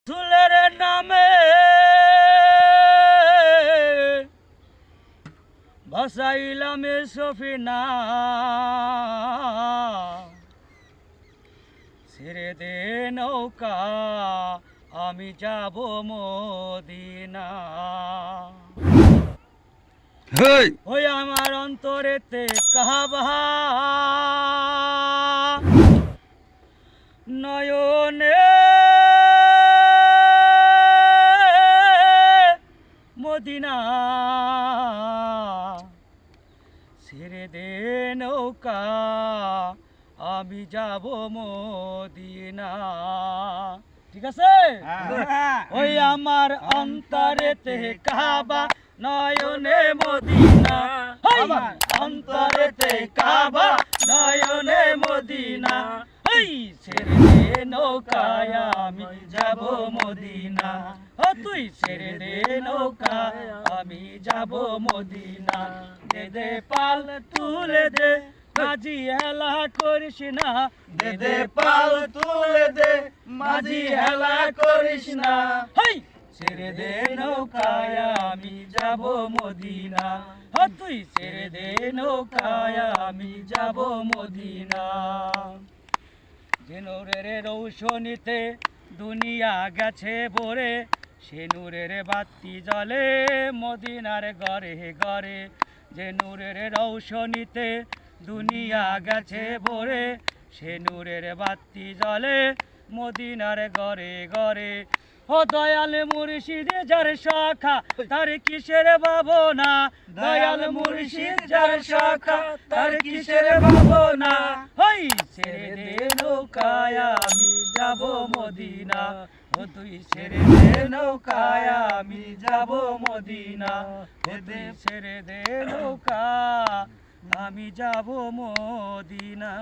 রাসূলের নামে ভাসাইলাম সফিনা, ছেড়ে দে নৌকা আমি যাব মদিনা। ওই আমার অন্তরেতে কাবা, নয়নে মদিনা, ছেড়ে দে নৌকা আমি যাব মদিনা। ঠিক আছে? ওই আমার অন্তরেতে কাবা, নয়নে মদিনা, আমার অন্তরেতে কাবা, নয়নে মদিনা। ওই ছেড়ে দে নৌকায় আমি যাব মদিনা, ও তুই ছেড়ে দে নৌকা আমি যাব মদিনা। দে দে পাল তুলে দে, মাঝি হেলা করিস না, দে দে পাল তুলে দে, মাঝি হেলা করিস না। হেই ছেড়ে দে নৌকায় আমি যাব মদিনা, ও তুই ছেড়ে দে নৌকায় আমি যাব মদিনা। যে নূরের রৌশনীতে দুনিয়া গেছে ভরে, সে নূরের বাতি জ্বলে মদিনার ঘরে ঘরে। যে নূরের রৌশনীতে দুনিয়া গেছে ভরে, সে নূরের বাতি জ্বলে মদিনার ঘরে ঘরে। ও দয়াল মুর্শিদ যার শাখা, তার কিসের ভাবনা, দয়াল মুর্শিদ যার শাখা, তার কিসের ভাবনা। হই ছেড়ে দে নৌকায় আমি যাব মদিনা, ও তুই ছেড়ে দে নৌকায় আমি যাব মদিনা, ও তুই ছেড়ে দে নৌকা আমি যাব মদিনা।